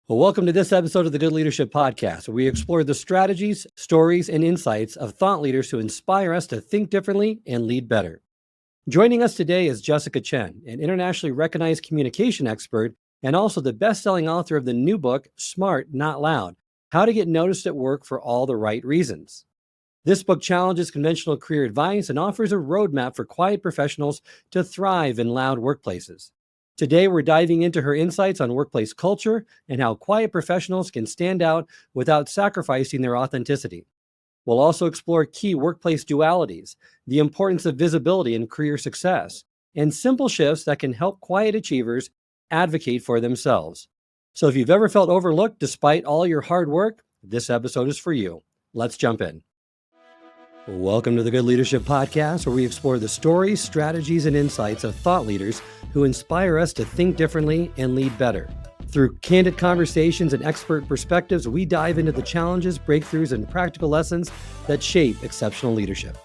Well, welcome to this episode of the Good Leadership Podcast, where we explore the strategies, stories, and insights of thought leaders who inspire us to think differently and lead better. Joining us today is Jessica Chen, an internationally recognized communication expert and also the best-selling author of the new book, Smart, Not Loud: How to Get Noticed at Work for All the Right Reasons. This book challenges conventional career advice and offers a roadmap for quiet professionals to thrive in loud workplaces. Today, we're diving into her insights on workplace culture and how quiet professionals can stand out without sacrificing their authenticity. We'll also explore key workplace dualities, the importance of visibility in career success, and simple shifts that can help quiet achievers advocate for themselves. So if you've ever felt overlooked despite all your hard work, this episode is for you. Let's jump in. Welcome to the Good Leadership Podcast, where we explore the stories, strategies, and insights of thought leaders who inspire us to think differently and lead better. Through candid conversations and expert perspectives, we dive into the challenges, breakthroughs, and practical lessons that shape exceptional leadership.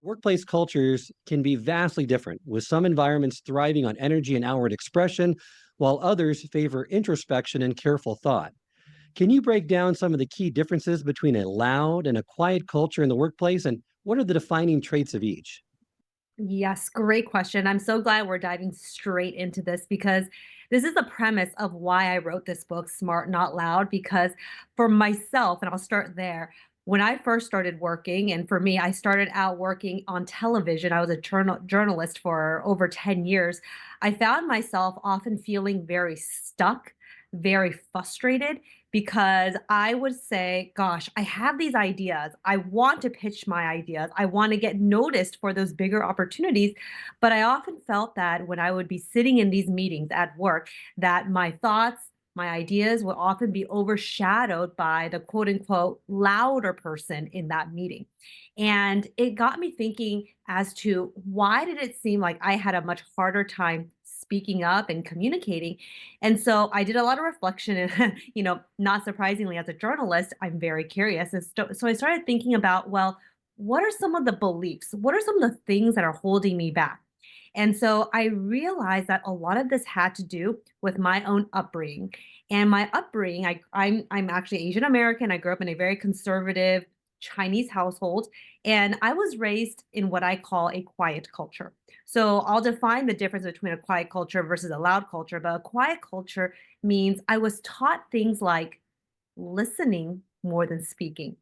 Workplace cultures can be vastly different, with some environments thriving on energy and outward expression, while others favor introspection and careful thought. Can you break down some of the key differences between a loud and a quiet culture in the workplace, and what are the defining traits of each? Yes, great question. I'm so glad we're diving straight into this because this is the premise of why I wrote this book, Smart Not Loud. Because for myself, and I'll start there, when I first started working, and for me, I started out working on television. I was a journalist for over 10 years. I found myself often feeling very stuck, very frustrated because I would say, gosh, I have these ideas. I want to pitch my ideas. I want to get noticed for those bigger opportunities. But I often felt that when I would be sitting in these meetings at work, that my thoughts, my ideas would often be overshadowed by the quote unquote louder person in that meeting. And it got me thinking as to why did it seem like I had a much harder time speaking up and communicating. And so I did a lot of reflection and, not surprisingly, as a journalist, I'm very curious. And so I started thinking about, well, what are some of the beliefs? What are some of the things that are holding me back? And so I realized that a lot of this had to do with my own upbringing. And my upbringing, I'm actually Asian American. I grew up in a very conservative Chinese household, and I was raised in what I call a quiet culture. So I'll define the difference between a quiet culture versus a loud culture. But a quiet culture means I was taught things like listening more than speaking,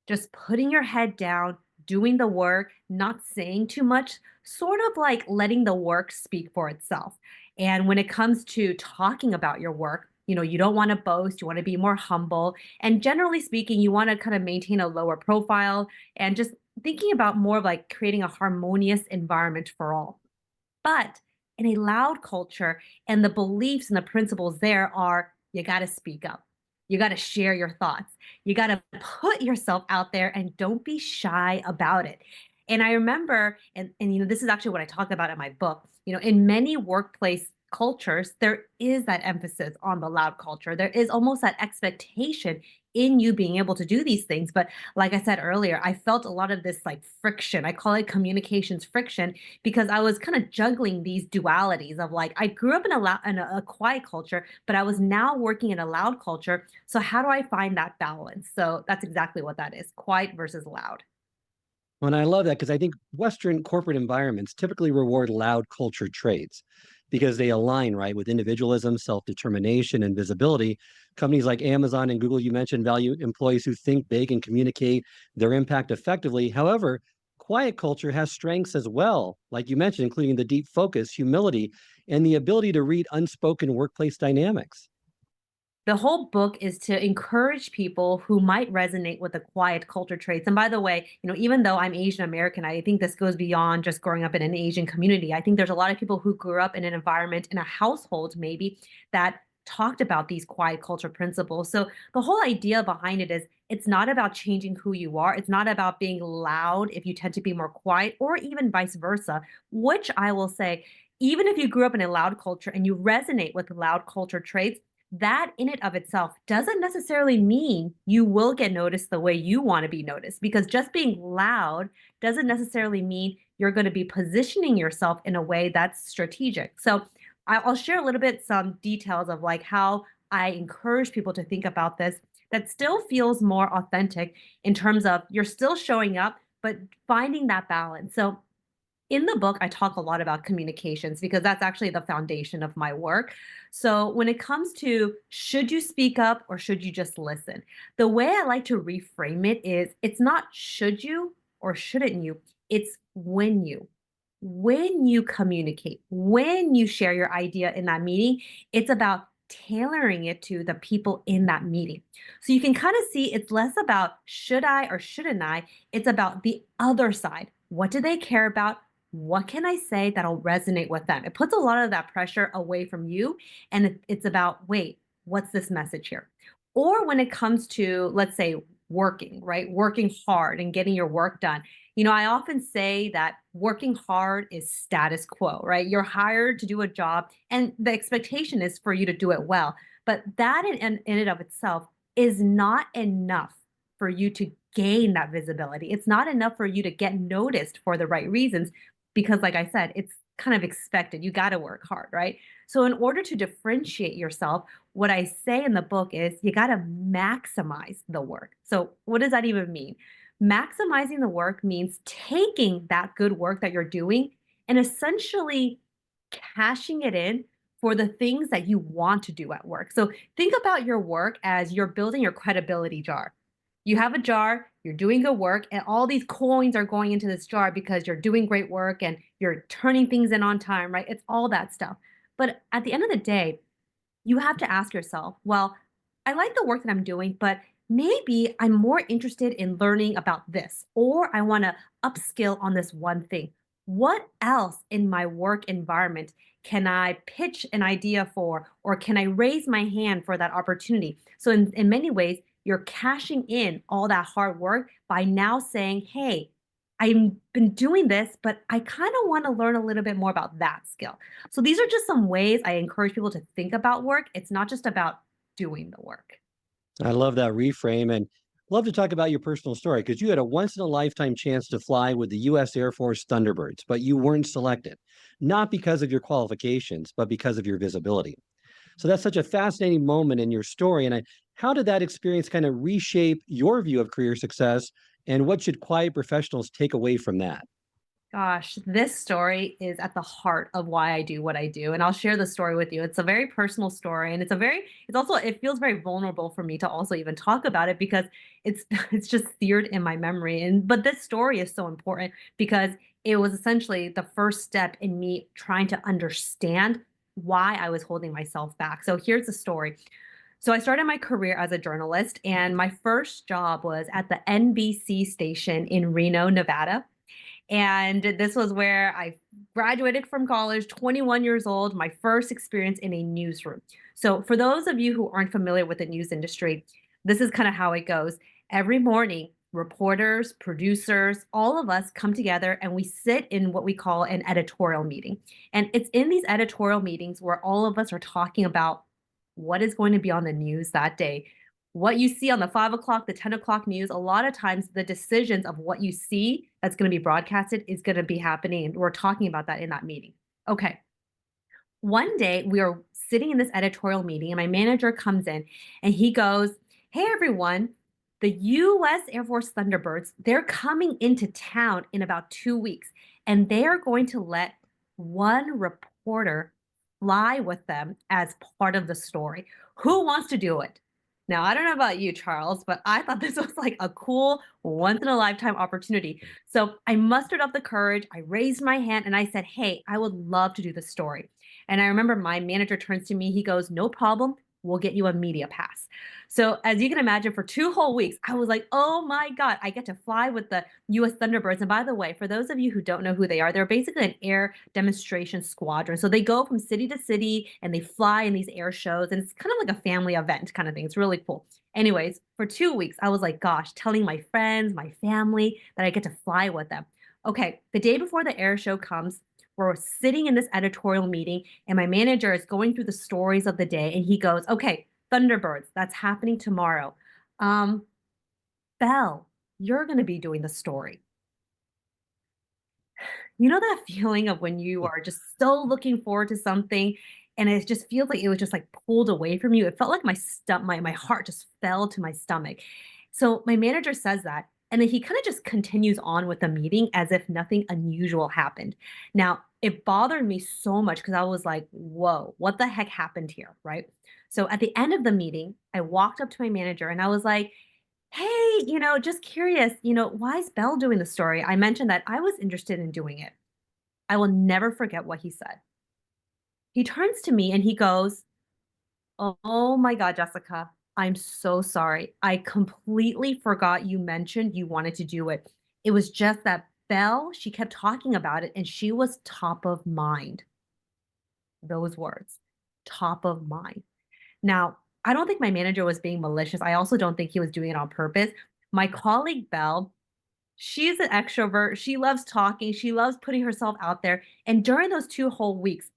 just putting your head down, doing the work, not saying too much, sort of like letting the work speak for itself. And when it comes to talking about your work, you don't want to boast, you want to be more humble. And generally speaking, you want to kind of maintain a lower profile and just thinking about more of like creating a harmonious environment for all. But in a loud culture, and the beliefs and the principles there are you got to speak up. You got to share your thoughts. You got to put yourself out there and don't be shy about it. And I remember, and this is actually what I talk about in my book. In many workplace cultures, there is that emphasis on the loud culture. There is almost that expectation in you being able to do these things. But like I said earlier, I felt a lot of this like friction. I call it communications friction because I was kind of juggling these dualities of like I grew up in a quiet culture, but I was now working in a loud culture. So how do I find that balance? So that's exactly what that is: quiet versus loud. And I love that because I think Western corporate environments typically reward loud culture traits because they align, right, with individualism, self-determination, and visibility. Companies like Amazon and Google, you mentioned, value employees who think big and communicate their impact effectively. However, quiet culture has strengths as well, like you mentioned, including the deep focus, humility, and the ability to read unspoken workplace dynamics. The whole book is to encourage people who might resonate with the quiet culture traits. And by the way, even though I'm Asian American, I think this goes beyond just growing up in an Asian community. I think there's a lot of people who grew up in an environment, in a household maybe, that talked about these quiet culture principles. So the whole idea behind it is it's not about changing who you are. It's not about being loud if you tend to be more quiet, or even vice versa, which I will say, even if you grew up in a loud culture and you resonate with loud culture traits, that in and of itself doesn't necessarily mean you will get noticed the way you want to be noticed, because just being loud doesn't necessarily mean you're going to be positioning yourself in a way that's strategic. So I'll share a little bit some details of like how I encourage people to think about this that still feels more authentic in terms of you're still showing up, but finding that balance. So in the book, I talk a lot about communications because that's actually the foundation of my work. So, when it comes to should you speak up or should you just listen, the way I like to reframe it is it's not should you or shouldn't you, it's when you. When you communicate, when you share your idea in that meeting, it's about tailoring it to the people in that meeting. So you can kind of see it's less about should I or shouldn't I, it's about the other side. What do they care about? What can I say that'll resonate with them? It puts a lot of that pressure away from you. And it's about, wait, what's this message here? Or when it comes to, let's say, working, right? Working hard and getting your work done. I often say that working hard is status quo, right? You're hired to do a job, and the expectation is for you to do it well. But that in and of itself is not enough for you to gain that visibility. It's not enough for you to get noticed for the right reasons because, like I said, it's kind of expected. You got to work hard, right? So, in order to differentiate yourself, what I say in the book is you got to maximize the work. So, what does that even mean? Maximizing the work means taking that good work that you're doing and essentially cashing it in for the things that you want to do at work. So think about your work as you're building your credibility jar. You have a jar, you're doing good work, and all these coins are going into this jar because you're doing great work and you're turning things in on time, right? It's all that stuff. But at the end of the day, you have to ask yourself, well, I like the work that I'm doing, but maybe I'm more interested in learning about this, or I want to upskill on this one thing. What else in my work environment can I pitch an idea for, or can I raise my hand for that opportunity? So, in many ways, you're cashing in all that hard work by now saying, hey, I've been doing this, but I kind of want to learn a little bit more about that skill. So these are just some ways I encourage people to think about work. It's not just about doing the work. I love that reframe and love to talk about your personal story because you had a once in a lifetime chance to fly with the US Air Force Thunderbirds, but you weren't selected, not because of your qualifications, but because of your visibility. So that's such a fascinating moment in your story. How did that experience kind of reshape your view of career success? And what should quiet professionals take away from that? Gosh, this story is at the heart of why I do what I do. And I'll share the story with you. It's a very personal story. And it's also, it feels very vulnerable for me to also even talk about it because it's, it's just seared in my memory. But this story is so important because it was essentially the first step in me trying to understand why I was holding myself back. So here's the story. So I started my career as a journalist, and my first job was at the NBC station in Reno, Nevada. And this was where I graduated from college, 21 years old, my first experience in a newsroom. So, for those of you who aren't familiar with the news industry, this is kind of how it goes. Every morning, reporters, producers, all of us come together and we sit in what we call an editorial meeting. And it's in these editorial meetings where all of us are talking about what is going to be on the news that day, what you see on the 5 o'clock, the 10 o'clock news, a lot of times the decisions of what you see that's going to be broadcasted is going to be happening. And we're talking about that in that meeting. Okay. One day we are sitting in this editorial meeting and my manager comes in and he goes, hey, everyone, the US Air Force Thunderbirds, they're coming into town in about 2 weeks and they are going to let one reporter fly with them as part of the story. Who wants to do it? Now, I don't know about you, Charles, but I thought this was like a cool once in a lifetime opportunity. So I mustered up the courage. I raised my hand and I said, hey, I would love to do the story. And I remember my manager turns to me, he goes, no problem. We'll get you a media pass. So, as you can imagine, for 2 whole weeks, I was like, oh my God, I get to fly with the US Thunderbirds. And by the way, for those of you who don't know who they are, they're basically an air demonstration squadron. So, they go from city to city and they fly in these air shows. And it's kind of like a family event kind of thing. It's really cool. Anyways, for 2 weeks, I was like, gosh, telling my friends, my family that I get to fly with them. Okay, the day before the air show comes, we're sitting in this editorial meeting, and my manager is going through the stories of the day, and he goes, okay, Thunderbirds, that's happening tomorrow. Um, Belle, you're going to be doing the story. You know that feeling of when you are just so looking forward to something And it just feels like it was just like pulled away from you. It felt like my heart just fell to my stomach. So my manager says that, and then he kind of just continues on with the meeting as if nothing unusual happened. Now, it bothered me so much because I was like, whoa, what the heck happened here? Right. So at the end of the meeting, I walked up to my manager and I was like, hey, just curious, why is Belle doing the story? I mentioned that I was interested in doing it. I will never forget what he said. He turns to me and he goes, oh my God, Jessica, I'm so sorry. I completely forgot you mentioned you wanted to do it. It was just that Belle, she kept talking about it and she was top of mind. Those words, top of mind. Now, I don't think my manager was being malicious. I also don't think he was doing it on purpose. My colleague Belle, she's an extrovert. She loves talking. She loves putting herself out there. And during those 2 whole weeks,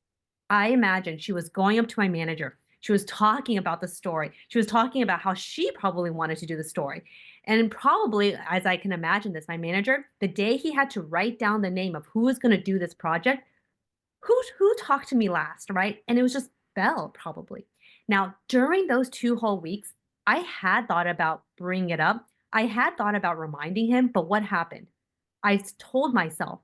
I imagine she was going up to my manager. She was talking about the story. She was talking about how she probably wanted to do the story. And probably, as I can imagine this, my manager, the day he had to write down the name of who was going to do this project, who talked to me last, right? And it was just Belle, probably. Now, during those 2 whole weeks, I had thought about bringing it up. I had thought about reminding him, but what happened? Told myself,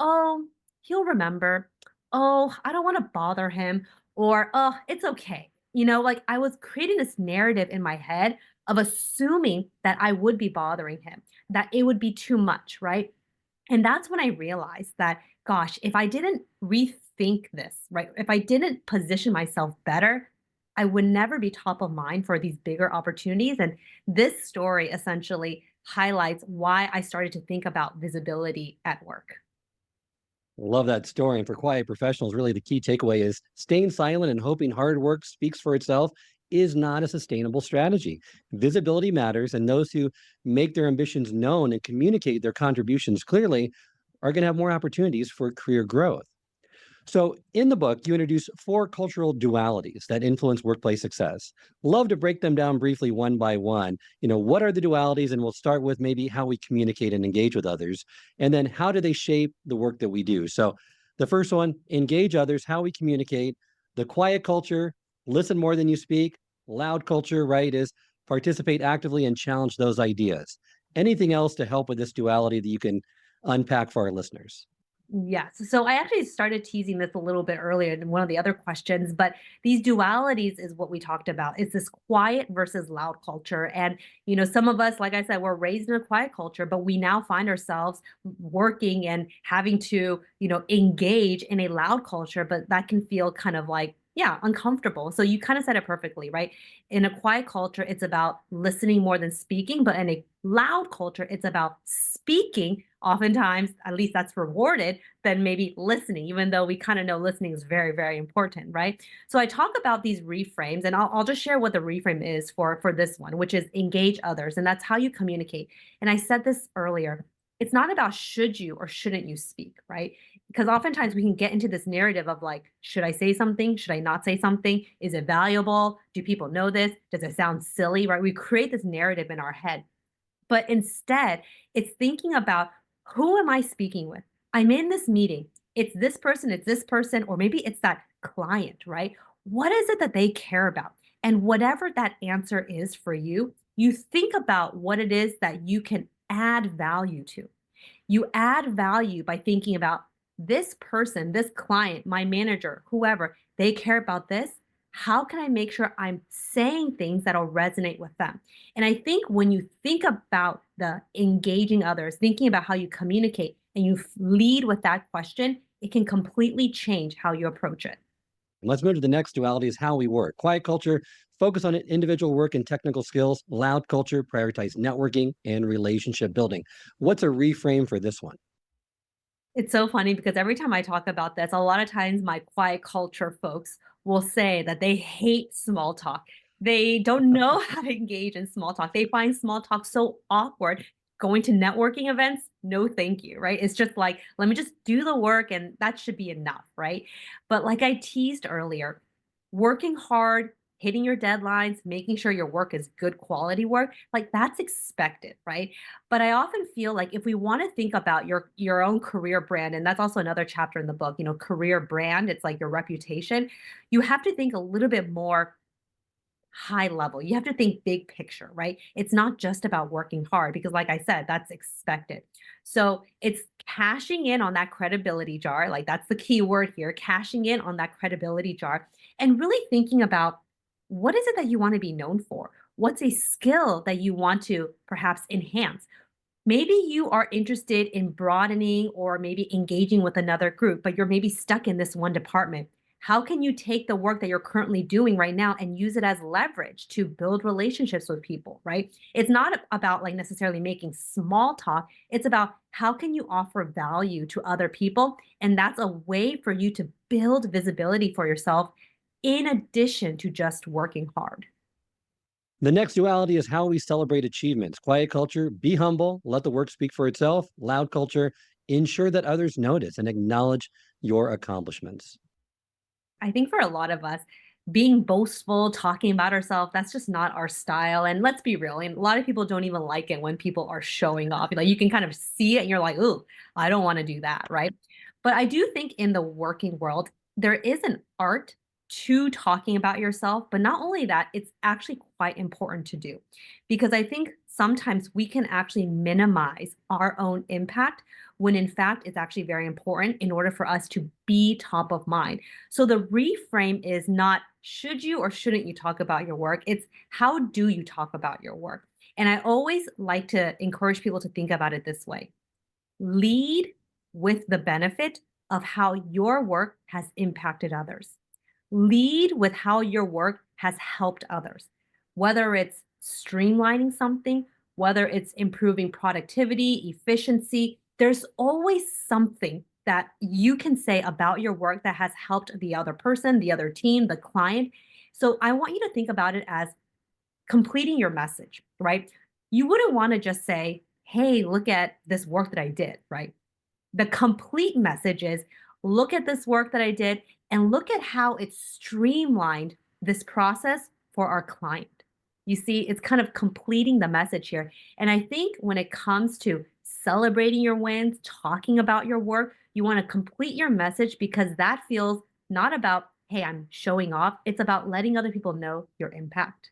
oh, he'll remember. Oh, I don't want to bother him. Or, oh, it's okay. Like I was creating this narrative in my head of assuming that I would be bothering him, that it would be too much, right? And that's when I realized that, gosh, if I didn't rethink this, right? If I didn't position myself better, I would never be top of mind for these bigger opportunities. And this story essentially highlights why I started to think about visibility at work. Love that story. And for quiet professionals, really the key takeaway is staying silent and hoping hard work speaks for itself is not a sustainable strategy. Visibility matters, and those who make their ambitions known and communicate their contributions clearly are going to have more opportunities for career growth. So, in the book, you introduce four cultural dualities that influence workplace success. Love to break them down briefly one by one. What are the dualities? And we'll start with maybe how we communicate and engage with others. And then how do they shape the work that we do? So, the first one, engage others, how we communicate. The quiet culture, listen more than you speak. Loud culture, right, is participate actively and challenge those ideas. Anything else to help with this duality that you can unpack for our listeners? Yes. So I actually started teasing this a little bit earlier in one of the other questions, but these dualities is what we talked about. It's this quiet versus loud culture. And, some of us, like I said, we're raised in a quiet culture, but we now find ourselves working and having to, engage in a loud culture, but that can feel kind of like, yeah, uncomfortable. So you kind of said it perfectly, right? In a quiet culture, it's about listening more than speaking, but in a loud culture, it's about speaking. Oftentimes, at least that's rewarded than maybe listening, even though we kind of know listening is very, very important, right? So I talk about these reframes, and I'll just share what the reframe is for this one, which is engage others, and that's how you communicate. And I said this earlier. It's not about should you or shouldn't you speak, right? Because oftentimes we can get into this narrative of like, should I say something? Should I not say something? Is it valuable? Do people know this? Does it sound silly, right? We create this narrative in our head. But instead, it's thinking about who am I speaking with? I'm in this meeting. It's this person, or maybe it's that client, right? What is it that they care about? And whatever that answer is for you, you think about what it is that you can add value to. You add value by thinking about this person, this client, my manager, whoever, they care about this. How can I make sure I'm saying things that'll resonate with them? And I think when you think about the engaging others, thinking about how you communicate and you lead with that question, it can completely change how you approach it. Let's move to the next duality is how we work. Quiet culture, focus on individual work and technical skills. Loud culture, prioritize networking and relationship building. What's a reframe for this one? It's so funny because every time I talk about this, a lot of times my quiet culture folks will say that they hate small talk. They don't know how to engage in small talk. They find small talk so awkward. Going to networking events, no thank you, right? It's just like, let me just do the work and that should be enough, right? But like I teased earlier, working hard, hitting your deadlines, making sure your work is good quality work, like that's expected, right? But I often feel like if we want to think about your own career brand, and that's also another chapter in the book, career brand, it's like your reputation, you have to think a little bit more high level. You have to think big picture, right? It's not just about working hard because, like I said, that's expected. So it's cashing in on that credibility jar. Like that's the key word here, cashing in on that credibility jar and really thinking about what is it that you want to be known for? What's a skill that you want to perhaps enhance? Maybe you are interested in broadening or maybe engaging with another group, but you're maybe stuck in this one department. How can you take the work that you're currently doing right now and use it as leverage to build relationships with people, right? It's not about like necessarily making small talk. It's about how can you offer value to other people? And that's a way for you to build visibility for yourself in addition to just working hard. The next duality is how we celebrate achievements. Quiet culture, be humble, let the work speak for itself. Loud culture, ensure that others notice and acknowledge your accomplishments. I think for a lot of us, being boastful, talking about ourselves, that's just not our style. And let's be real, and a lot of people don't even like it when people are showing off. Like you can kind of see it and you're like, ooh, I don't want to do that, right? But I do think in the working world, there is an art to talking about yourself. But not only that, it's actually quite important to do because I think sometimes we can actually minimize our own impact when in fact it's actually very important in order for us to be top of mind. So the reframe is not should you or shouldn't you talk about your work? It's how do you talk about your work? And I always like to encourage people to think about it this way: lead with the benefit of how your work has impacted others. Lead with how your work has helped others, whether it's streamlining something, whether it's improving productivity, efficiency. There's always something that you can say about your work that has helped the other person, the other team, the client. So I want you to think about it as completing your message, right? You wouldn't want to just say, hey, look at this work that I did, right? The complete message is look at this work that I did and look at how it streamlined this process for our client. You see, it's kind of completing the message here. And I think when it comes to celebrating your wins, talking about your work, you want to complete your message because that feels not about, hey, I'm showing off. It's about letting other people know your impact.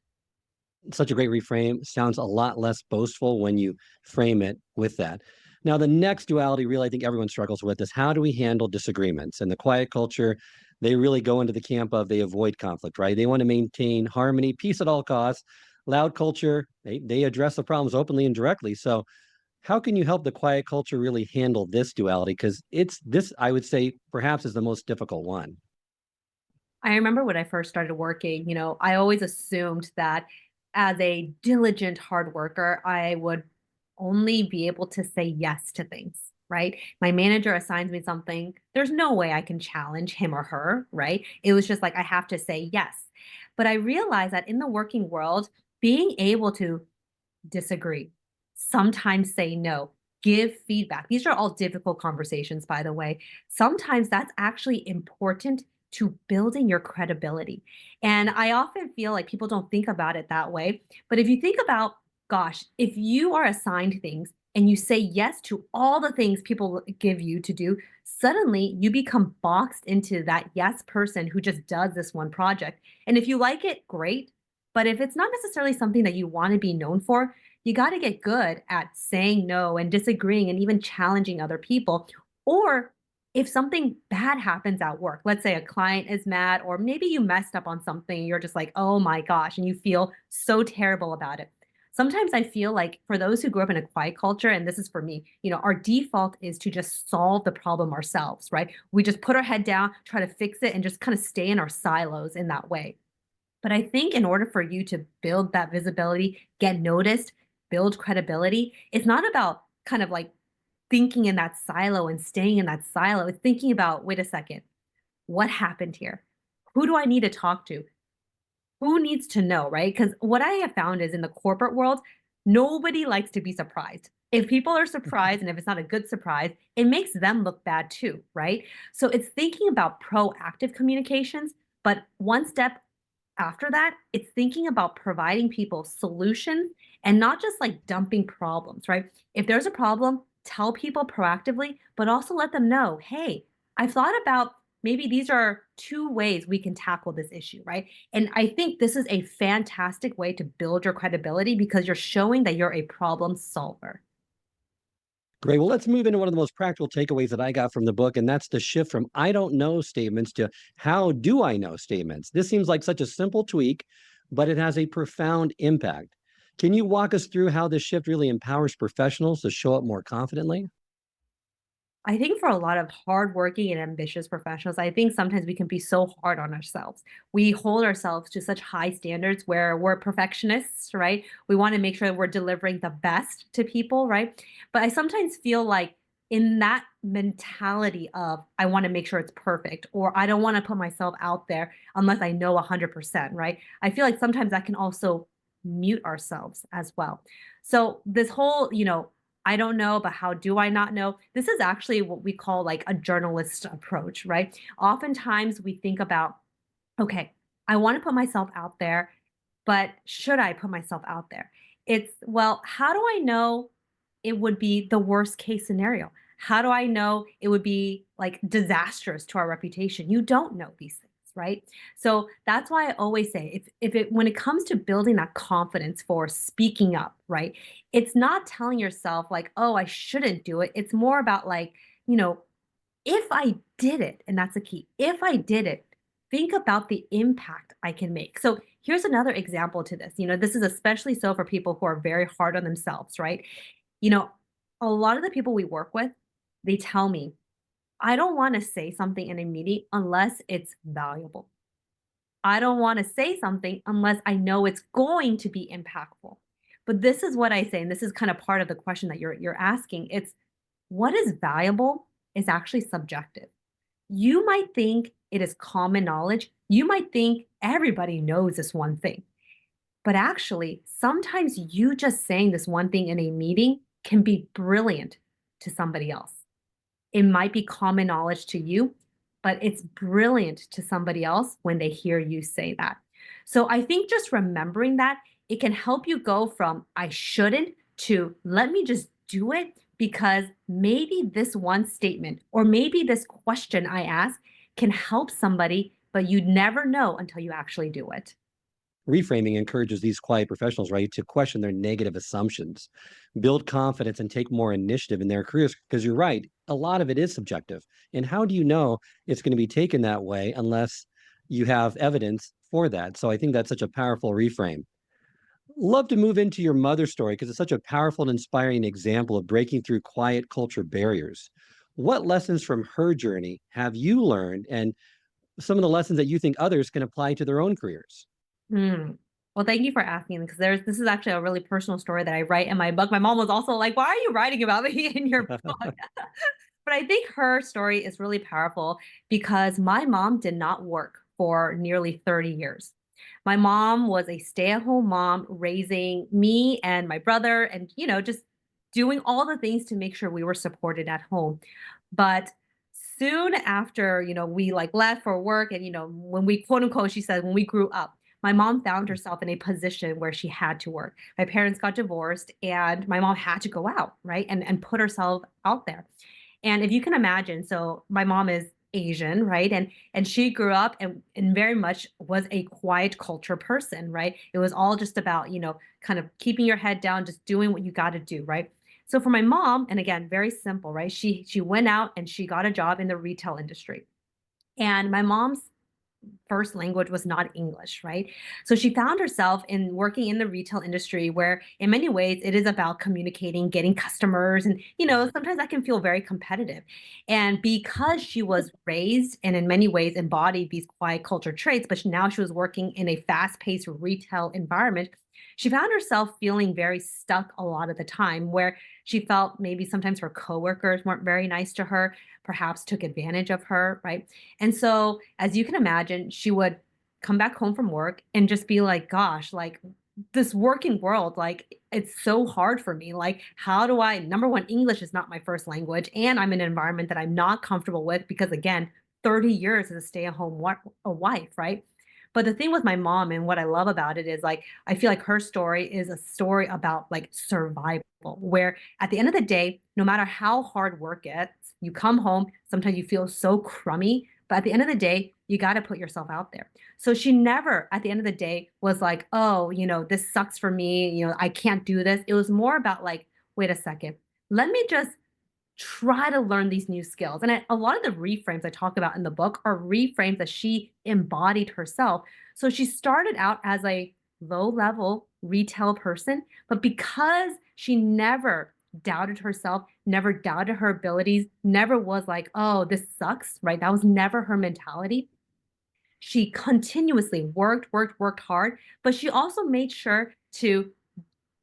Such a great reframe. Sounds a lot less boastful when you frame it with that. Now, the next duality, really, I think everyone struggles with is how do we handle disagreements? And the quiet culture, they really go into the camp of they avoid conflict, right? They want to maintain harmony, peace at all costs. Loud culture, they address the problems openly and directly. So, how can you help the quiet culture really handle this duality? Because it's this, I would say, perhaps is the most difficult one. I remember when I first started working, I always assumed that as a diligent hard worker, I would only be able to say yes to things, right? My manager assigns me something. There's no way I can challenge him or her, right? It was just like I have to say yes. But I realized that in the working world, being able to disagree, sometimes say no, give feedback. These are all difficult conversations, by the way. Sometimes that's actually important to building your credibility. And I often feel like people don't think about it that way. But if you think about, gosh, if you are assigned things and you say yes to all the things people give you to do, suddenly you become boxed into that yes person who just does this one project. And if you like it, great. But if it's not necessarily something that you want to be known for, you got to get good at saying no and disagreeing and even challenging other people. Or if something bad happens at work, let's say a client is mad, or maybe you messed up on something, you're just like, oh my gosh, and you feel so terrible about it. Sometimes I feel like for those who grew up in a quiet culture, and this is for me, our default is to just solve the problem ourselves, right? We just put our head down, try to fix it, and just kind of stay in our silos in that way. But I think in order for you to build that visibility, get noticed, build credibility, it's not about kind of like thinking in that silo and staying in that silo. It's thinking about, wait a second, what happened here? Who do I need to talk to? Who needs to know, right? Because what I have found is in the corporate world, nobody likes to be surprised. If people are surprised and if it's not a good surprise, it makes them look bad too, right? So it's thinking about proactive communications, but one step After that, it's thinking about providing people solutions and not just like dumping problems, right? If there's a problem, tell people proactively, but also let them know, hey, I've thought about maybe these are two ways we can tackle this issue, right? And I think this is a fantastic way to build your credibility because you're showing that you're a problem solver. Great. Well, let's move into one of the most practical takeaways that I got from the book, and that's the shift from I don't know statements to how do I know statements. This seems like such a simple tweak, but it has a profound impact. Can you walk us through how this shift really empowers professionals to show up more confidently? I think for a lot of hardworking and ambitious professionals, I think sometimes we can be so hard on ourselves. We hold ourselves to such high standards where we're perfectionists, right? We want to make sure that we're delivering the best to people, right? But I sometimes feel like in that mentality of I want to make sure it's perfect or I don't want to put myself out there unless I know 100%, right? I feel like sometimes that can also mute ourselves as well. So this whole, I don't know, but how do I not know? This is actually what we call like a journalist approach, right? Oftentimes we think about, okay, I want to put myself out there, but should I put myself out there? It's, well, how do I know it would be the worst case scenario? How do I know it would be like disastrous to our reputation? You don't know these things, right? So that's why I always say if it when it comes to building that confidence for speaking up, right? It's not telling yourself like, "Oh, I shouldn't do it." It's more about like, you know, if I did it, and that's the key. If I did it, think about the impact I can make. So here's another example to this. This is especially so for people who are very hard on themselves, right? You know, a lot of the people we work with, they tell me, I don't want to say something in a meeting unless it's valuable. I don't want to say something unless I know it's going to be impactful. But this is what I say, and this is kind of part of the question that you're asking. It's what is valuable is actually subjective. You might think it is common knowledge. You might think everybody knows this one thing. But actually, sometimes you just saying this one thing in a meeting can be brilliant to somebody else. It might be common knowledge to you, but it's brilliant to somebody else when they hear you say that. So I think just remembering that it can help you go from I shouldn't to let me just do it because maybe this one statement or maybe this question I ask can help somebody, but you'd never know until you actually do it. Reframing encourages these quiet professionals, right, to question their negative assumptions, build confidence, and take more initiative in their careers. Because you're right, a lot of it is subjective. And how do you know it's going to be taken that way unless you have evidence for that? So I think that's such a powerful reframe. Love to move into your mother story because it's such a powerful and inspiring example of breaking through quiet culture barriers. What lessons from her journey have you learned, and some of the lessons that you think others can apply to their own careers? Mm. Well, thank you for asking because this is actually a really personal story that I write in my book. My mom was also like, "Why are you writing about me in your book?" But I think her story is really powerful because my mom did not work for nearly 30 years. My mom was a stay-at-home mom raising me and my brother and, just doing all the things to make sure we were supported at home. But soon after, we like left for work and, when we quote unquote, she said, when we grew up, my mom found herself in a position where she had to work. My parents got divorced and my mom had to go out, right? And put herself out there. And if you can imagine, so my mom is Asian, right? And she grew up and very much was a quiet culture person, right? It was all just about, kind of keeping your head down, just doing what you got to do, right? So for my mom, and again, very simple, right? She went out and she got a job in the retail industry. And my mom's first language was not English, right? So she found herself in working in the retail industry where in many ways it is about communicating, getting customers and sometimes that can feel very competitive. And because she was raised and in many ways embodied these quiet culture traits, but now she was working in a fast-paced retail environment, she found herself feeling very stuck a lot of the time where she felt maybe sometimes her coworkers weren't very nice to her, perhaps took advantage of her, right? And so, as you can imagine, she would come back home from work and just be like, gosh, like this working world, like it's so hard for me. Like, how do I, number one, English is not my first language, and I'm in an environment that I'm not comfortable with because, again, 30 years as a stay at home wife, right? But the thing with my mom and what I love about it is like, I feel like her story is a story about like survival, where at the end of the day, no matter how hard work gets, you come home, sometimes you feel so crummy, but at the end of the day, you got to put yourself out there. So she never, at the end of the day, was like, oh, this sucks for me. I can't do this. It was more about like, wait a second, let me just try to learn these new skills. And a lot of the reframes I talk about in the book are reframes that she embodied herself. So she started out as a low level retail person, but because she never doubted herself, never doubted her abilities, never was like, oh, this sucks, right? That was never her mentality. She continuously worked hard, but she also made sure to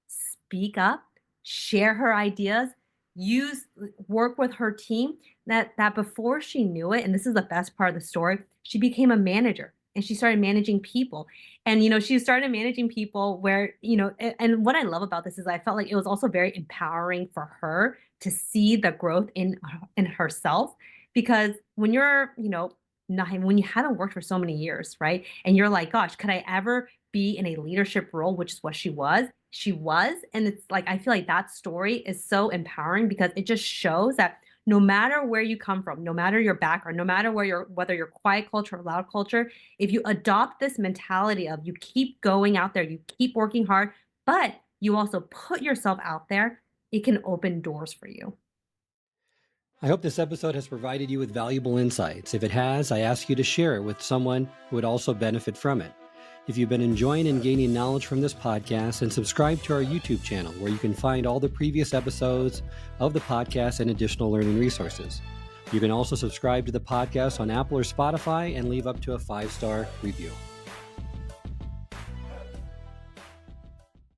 speak up, share her ideas, use work with her team, that before she knew it, and this is the best part of the story, she became a manager and she started managing people. And she started managing people where, and what I love about this is I felt like it was also very empowering for her to see the growth in herself, because when you're, not when you haven't worked for so many years, right? And you're like, gosh, could I ever be in a leadership role, which is what she was. She was. And it's like, I feel like that story is so empowering because it just shows that no matter where you come from, no matter your background, no matter whether you're quiet culture or loud culture, if you adopt this mentality of you keep going out there, you keep working hard, but you also put yourself out there, it can open doors for you. I hope this episode has provided you with valuable insights. If it has, I ask you to share it with someone who would also benefit from it. If you've been enjoying and gaining knowledge from this podcast, then subscribe to our YouTube channel where you can find all the previous episodes of the podcast and additional learning resources. You can also subscribe to the podcast on Apple or Spotify and leave up to a 5-star review.